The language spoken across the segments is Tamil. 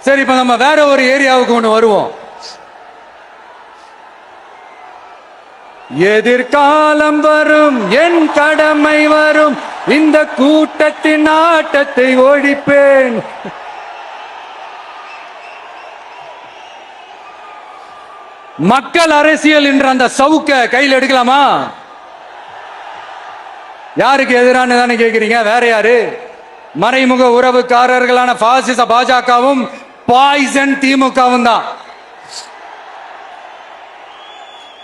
சரி, இப்ப நம்ம வேற ஒரு ஏரியாவுக்கு ஒண்ணு வருவோம். எதிர்காலம் வரும், என் கடமை வரும், இந்த கூட்டத்தின் ஆட்டத்தை ஒழிப்பேன். மக்கள் அரசியல் என்ற அந்த சவுக்க கையில் எடுக்கலாமா? யாருக்கு எதிரான தானே கேட்கிறீங்க? வேற யாரு? மறைமுக உறவுக்காரர்களான பாசிச பாஜகவும் பாய்சன் திமுகவும் தான்.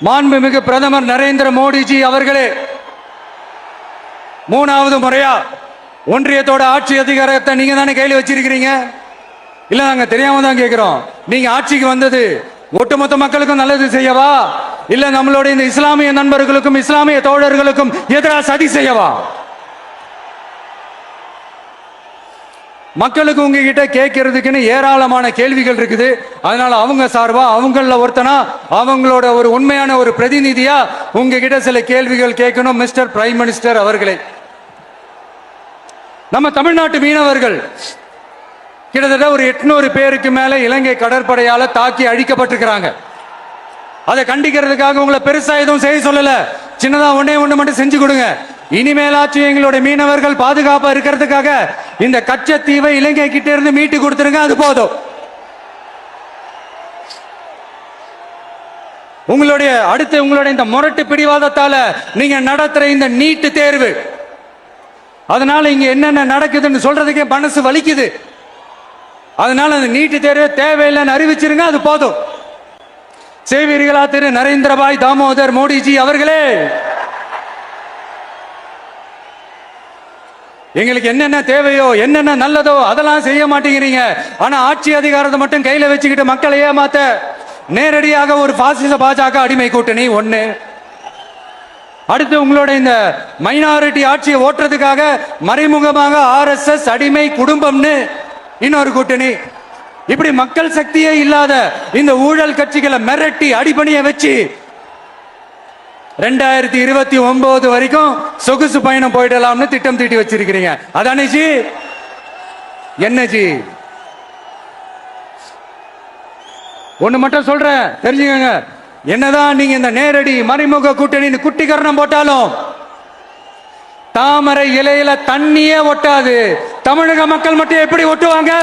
மாண்புமிகு பிரதமர் நரேந்திர மோடிஜி அவர்களே மூணாவது முறையா ஒன்றியத்தோட ஆட்சி அதிகாரத்தை நீங்க தானே கையில் வச்சிருக்கிறீங்க. இல்ல, நாங்க தெரியாம தான் கேட்கிறோம். நீங்க ஆட்சிக்கு வந்தது ஒட்டுமொத்த மக்களுக்கும் நல்லது செய்யவா, இல்ல நம்மளுடைய இந்த இஸ்லாமிய நண்பர்களுக்கும் இஸ்லாமிய தோழர்களுக்கும் எதிராக சதி செய்யவா? மக்களுக்கு உங்ககிட்ட கேட்கறதுக்குன்னு ஏராளமான கேள்விகள் இருக்குது. அதனால அவங்க சார்பா, அவங்கள ஒருத்தனா, அவங்களோட ஒரு உண்மையான ஒரு பிரதிநிதியா உங்ககிட்ட சில கேள்விகள் கேட்கணும். மிஸ்டர் பிரைம் மினிஸ்டர் அவர்களே, நம்ம தமிழ்நாட்டு மீனவர்கள் கிட்டத்தட்ட ஒரு 800 பேருக்கு மேல இலங்கை கடற்படையால தாக்கி அழிக்கப்பட்டிருக்கிறாங்க. அதை கண்டிக்கிறதுக்காக உங்களை பெருசா எதுவும் செய்ய சொல்லல, சின்னதா ஒண்ணே ஒண்ணு மட்டும் செஞ்சு கொடுங்க. இனிமேலாச்சும் எங்களுடைய மீனவர்கள் பாதுகாப்பா இருக்கிறதுக்காக இந்த கச்சத்தீவை இலங்கை கிட்ட இருந்து மீட்டு கொடுத்துருங்க, அது போதும். உங்களுடைய இந்த முரட்டு பிடிவாதத்தால நீங்க நடத்துற இந்த நீட்டு தேர்வு, அதனால இங்க என்னென்ன நடக்குதுன்னு சொல்றதுக்கே மனசு வலிக்குது. அதனால அந்த நீட்டு தேர்வு தேவையில்லைன்னு அறிவிச்சிருங்க, அது போதும். செய்வீர்களா திரு நரேந்திரபாய் தாமோதர் மோடிஜி அவர்களே? எங்களுக்கு என்னென்ன தேவையோ, என்னென்ன நல்லதோ அதெல்லாம் செய்ய மாட்டேங்கிறீங்க. ஆனா ஆட்சி அதிகாரத்தை மட்டும் கையில வச்சுக்கிட்டு மக்களை ஏமாத்த நேரடியாக ஒரு பாசிச பாஜக அடிமை கூட்டணி ஒண்ணு. அடுத்து உங்களோட இந்த மைனாரிட்டி ஆட்சியை ஓட்டுறதுக்காக மறைமுகமாக RSS அடிமை குடும்பம்னு இன்னொரு கூட்டணி. இப்படி மக்கள் சக்தியே இல்லாத இந்த ஊழல் கட்சிகளை மிரட்டி அடிபணிய வச்சு 2029 வரைக்கும் சொகுசு பயணம் போயிடலாம்னு திட்டம் தீட்டி வச்சிருக்கிறீங்க. அதானே ஜி? என்ன ஜி? ஒண்ணு மட்டும் சொல்றேன், தெரிஞ்சுக்கங்க. என்னதான் நீங்க இந்த நேரடி மறைமுக கூட்டணி குட்டிகரணம் போட்டாலும் தாமரை இலையில தண்ணியே ஒட்டாது. தமிழக மக்கள் மட்டும் எப்படி ஒட்டுவாங்க?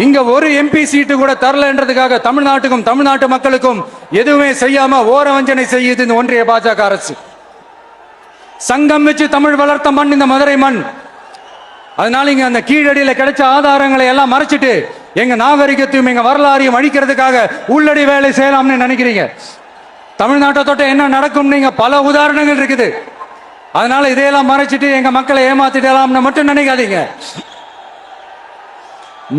இங்க ஒரு MP சீட்டு கூட தரலன்றதுக்காக தமிழ்நாட்டுக்கும் தமிழ்நாட்டு மக்களுக்கும் எதுவுமே செய்யாம ஓரவஞ்சனை செய்யுது இந்த ஒன்றிய பாஜக அரசு. சங்கம் வச்சு தமிழ் வளர்த்த மண் இந்த மதுரை மண். அதனால இங்க அந்த கீழடியில கிடைச்ச ஆதாரங்களை எல்லாம் மறைச்சிட்டு எங்க நாகரிகத்தையும் எங்க வரலாறையும் அழிக்கிறதுக்காக உள்ளடி வேலை செய்யலாம்னு நினைக்கிறீங்க. தமிழ்நாட்டை தொட்ட என்ன நடக்கும் நீங்க பல உதாரணங்கள் இருக்குது. அதனால இதையெல்லாம் மறைச்சிட்டு எங்க மக்களை ஏமாத்திடலாம்னு மட்டும் நினைக்காதீங்க.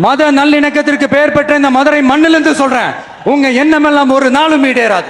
மத நல்லிணக்கத்திற்கு பெயர் பெற்ற இந்த மதுரை மண்ணிலிருந்து சொல்றேன், உங்க எண்ணமெல்லாம் ஒரு நாளும் ஈடேறாது.